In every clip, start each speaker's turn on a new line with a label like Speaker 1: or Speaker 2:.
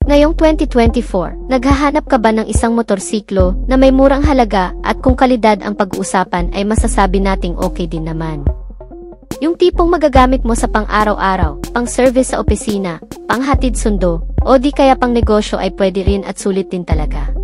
Speaker 1: Ngayong 2024, naghahanap ka ba ng isang motorsiklo na may murang halaga at kung kalidad ang pag-uusapan ay masasabi nating okay din naman? Yung tipong magagamit mo sa pang-araw-araw, pang-service sa opisina, pang-hatid sundo, o di kaya pang-negosyo ay pwede rin at sulit din talaga.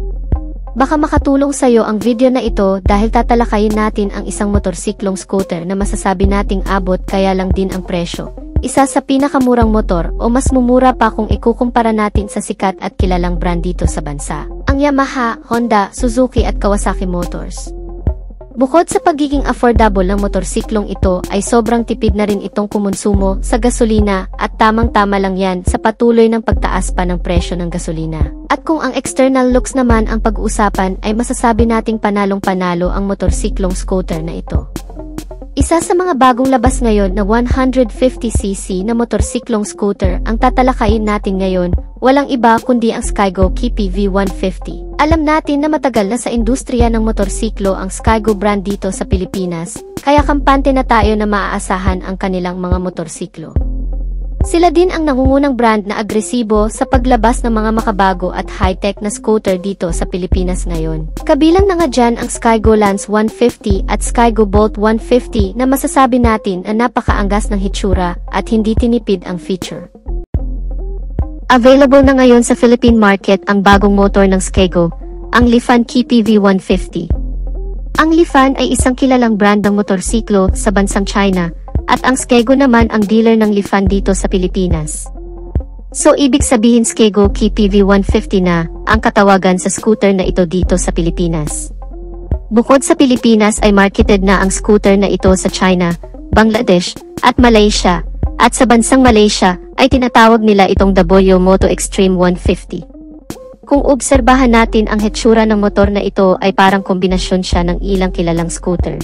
Speaker 1: Baka makatulong sa'yo ang video na ito dahil tatalakayin natin ang isang motorsiklong scooter na masasabi nating abot kaya lang din ang presyo. Isa sa pinakamurang motor o mas mumura pa kung ikukumpara natin sa sikat at kilalang brand dito sa bansa, ang Yamaha, Honda, Suzuki at Kawasaki Motors. Bukod sa pagiging affordable ng motorsiklong ito ay sobrang tipid na rin itong kumonsumo sa gasolina at tamang-tama lang yan sa patuloy ng pagtaas pa ng presyo ng gasolina. At kung ang external looks naman ang pag-uusapan ay masasabi nating panalong-panalo ang motorsiklong scooter na ito. Isa sa mga bagong labas ngayon na 150cc na motorsiklong scooter ang tatalakayin natin ngayon, walang iba kundi ang Skygo Keepy V150. Alam natin na matagal na sa industriya ng motorsiklo ang Skygo brand dito sa Pilipinas, kaya kampante na tayo na maaasahan ang kanilang mga motorsiklo. Sila din ang nangungunang brand na agresibo sa paglabas ng mga makabago at high-tech na scooter dito sa Pilipinas ngayon. Kabilang na nga dyan ang Skygo Lance 150 at Skygo Bolt 150 na masasabi natin na napakaanggas ng hitsura at hindi tinipid ang feature. Available na ngayon sa Philippine market ang bagong motor ng Skygo, ang Lifan Keepy V150. Ang Lifan ay isang kilalang brand ng motorsiklo sa bansang China, at ang Skygo naman ang dealer ng Lifan dito sa Pilipinas. So ibig sabihin Skygo Keepy V150 na ang katawagan sa scooter na ito dito sa Pilipinas. Bukod sa Pilipinas ay marketed na ang scooter na ito sa China, Bangladesh, at Malaysia, at sa bansang Malaysia ay tinatawag nila itong W Moto Extreme 150. Kung obserbahan natin ang hitsura ng motor na ito ay parang kombinasyon siya ng ilang kilalang scooter.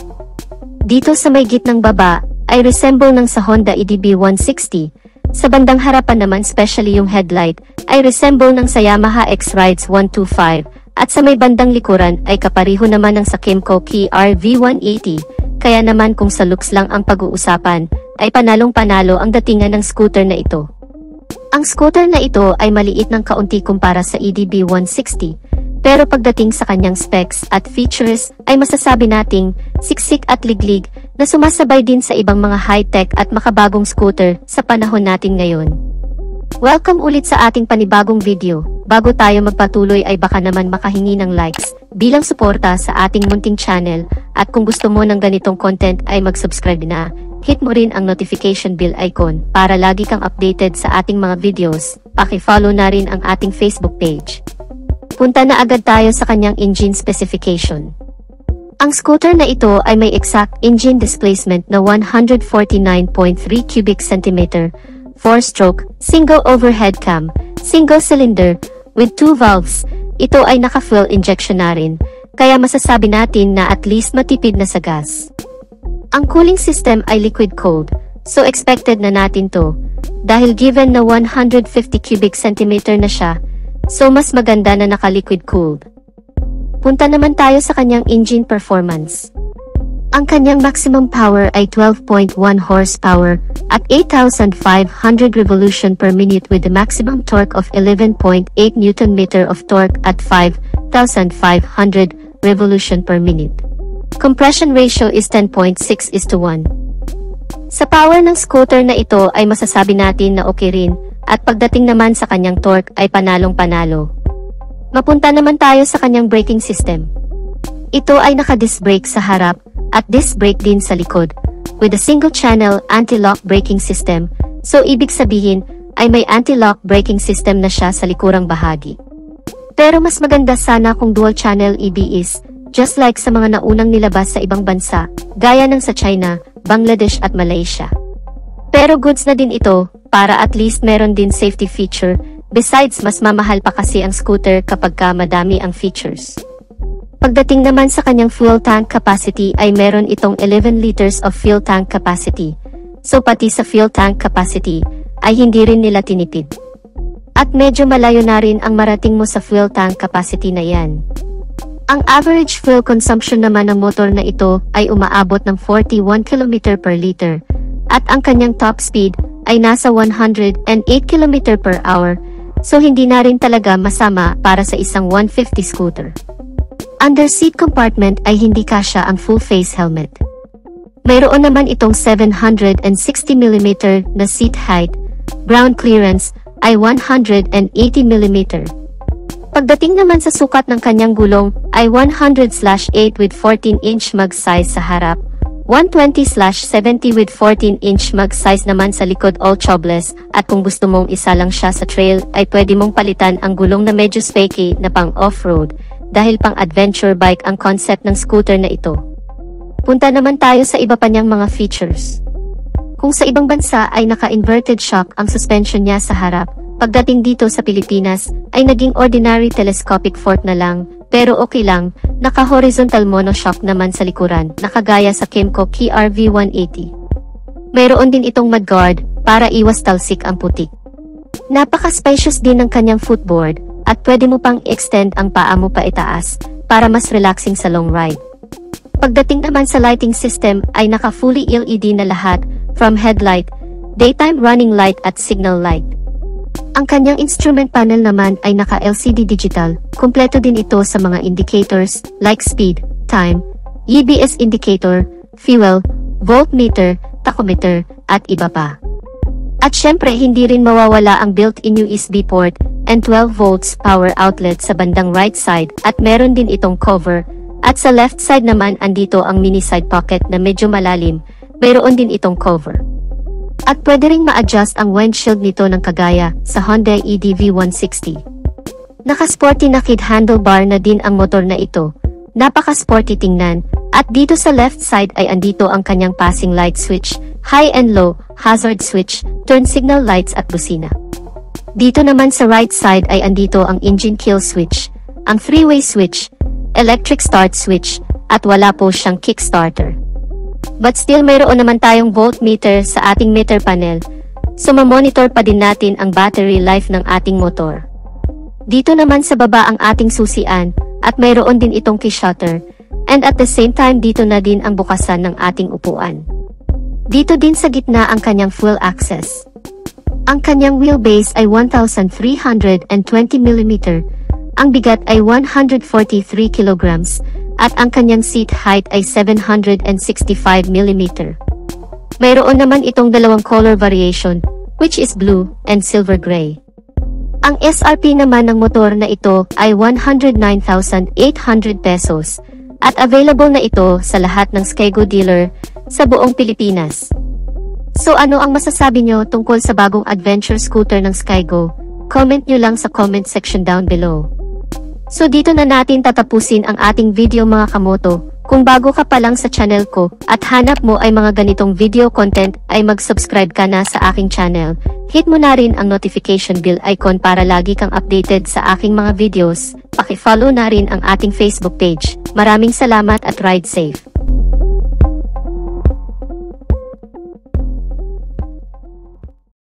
Speaker 1: Dito sa may gitnang baba ay resemble ng sa Honda EDB 160, sa bandang harapan naman especially yung headlight, ay resemble ng sa Yamaha X-Rides 125, at sa may bandang likuran ay kapariho naman ng sa Kymco KR V180, kaya naman kung sa looks lang ang pag-uusapan, ay panalong-panalo ang datingan ng scooter na ito. Ang scooter na ito ay maliit ng kaunti kumpara sa EDB 160, pero pagdating sa kanyang specs at features ay masasabi nating siksik at liglig na sumasabay din sa ibang mga high-tech at makabagong scooter sa panahon natin ngayon. Welcome ulit sa ating panibagong video. Bago tayo magpatuloy ay baka naman makahingi ng likes bilang suporta sa ating munting channel, at kung gusto mo ng ganitong content ay mag-subscribe na. Hit mo rin ang notification bell icon para lagi kang updated sa ating mga videos. Paki-follow na rin ang ating Facebook page. Punta na agad tayo sa kanyang engine specification. Ang scooter na ito ay may exact engine displacement na 149.3 cubic centimeter, 4-stroke, single overhead cam, single cylinder, with 2 valves. Ito ay naka-fuel injection na rin, kaya masasabi natin na at least matipid na sa gas. Ang cooling system ay liquid cooled, so expected na natin to, dahil given na 150 cubic centimeter na siya, so mas maganda na naka-liquid cooled. Punta naman tayo sa kanyang engine performance. Ang kanyang maximum power ay 12.1 horsepower at 8,500 revolution per minute with the maximum torque of 11.8 Nm of torque at 5,500 revolution per minute. Compression ratio is 10.6:1. Sa power ng scooter na ito ay masasabi natin na okay rin, at pagdating naman sa kanyang torque ay panalong-panalo. Mapunta naman tayo sa kanyang braking system. Ito ay naka-disc brake sa harap at disc brake din sa likod, with a single-channel anti-lock braking system, so ibig sabihin ay may anti-lock braking system na siya sa likurang bahagi. Pero mas maganda sana kung dual-channel EBS, just like sa mga naunang nilabas sa ibang bansa, gaya ng sa China, Bangladesh at Malaysia. Pero goods na din ito, para at least meron din safety feature. Besides, mas mamahal pa kasi ang scooter kapag madami ang features. Pagdating naman sa kanyang fuel tank capacity ay meron itong 11 liters of fuel tank capacity. So pati sa fuel tank capacity ay hindi rin nila tinipid. At medyo malayo na rin ang marating mo sa fuel tank capacity na yan. Ang average fuel consumption naman ng motor na ito ay umaabot ng 41 km per liter. At ang kanyang top speed ay nasa 108 km per hour, so hindi na rin talaga masama para sa isang 150 scooter. Under seat compartment ay hindi kasya ang full face helmet. Mayroon naman itong 760mm na seat height, ground clearance ay 180mm. Pagdating naman sa sukat ng kanyang gulong ay 100/8 with 14-inch mag size sa harap, 120/70 with 14-inch mag size naman sa likod all tubeless, at kung gusto mong isa lang siya sa trail ay pwede mong palitan ang gulong na medyo spakey na pang off-road dahil pang adventure bike ang concept ng scooter na ito. Punta naman tayo sa iba pa niyang mga features. Kung sa ibang bansa ay naka-inverted shock ang suspension niya sa harap, pagdating dito sa Pilipinas ay naging ordinary telescopic fork na lang, pero okay lang, naka-horizontal monoshock naman sa likuran, nakagaya sa Kymco KR V180. Mayroon din itong mudguard para iwas talsik ang putik. Napaka-spacious din ng kanyang footboard at pwede mo pang extend ang paa mo pa itaas para mas relaxing sa long ride. Pagdating naman sa lighting system ay naka-fully LED na lahat, from headlight, daytime running light at signal light. Ang kanyang instrument panel naman ay naka-LCD digital, kumpleto din ito sa mga indicators like speed, time, ABS indicator, fuel, voltmeter, tachometer, at iba pa. At syempre hindi rin mawawala ang built-in USB port and 12 volts power outlet sa bandang right side, at meron din itong cover. At sa left side naman andito ang mini side pocket na medyo malalim, mayroon din itong cover. At pwede ring ma-adjust ang windshield nito ng kagaya sa Honda EDV 160. Naka-sporty na kid handlebar na din ang motor na ito, napaka-sporty tingnan, at dito sa left side ay andito ang kanyang passing light switch, high and low, hazard switch, turn signal lights at busina. Dito naman sa right side ay andito ang engine kill switch, ang three-way switch, electric start switch, at wala po siyang kickstarter. But still mayroon naman tayong voltmeter sa ating meter panel, so mamonitor pa din natin ang battery life ng ating motor. Dito naman sa baba ang ating susian, at mayroon din itong key shutter, and at the same time dito na din ang bukasan ng ating upuan. Dito din sa gitna ang kanyang fuel access. Ang kanyang wheelbase ay 1,320mm, ang bigat ay 143 kilograms, at ang kanyang seat height ay 765mm. Mayroon naman itong dalawang color variation, which is blue and silver gray. Ang SRP naman ng motor na ito ay 109,800 pesos, at available na ito sa lahat ng Skygo dealer sa buong Pilipinas. So ano ang masasabi nyo tungkol sa bagong adventure scooter ng Skygo? Comment nyo lang sa comment section down below. So dito na natin tatapusin ang ating video mga kamoto. Kung bago ka pa lang sa channel ko at hanap mo ay mga ganitong video content ay mag-subscribe ka na sa aking channel. Hit mo na rin ang notification bell icon para lagi kang updated sa aking mga videos. Paki-follow na rin ang ating Facebook page. Maraming salamat at ride safe.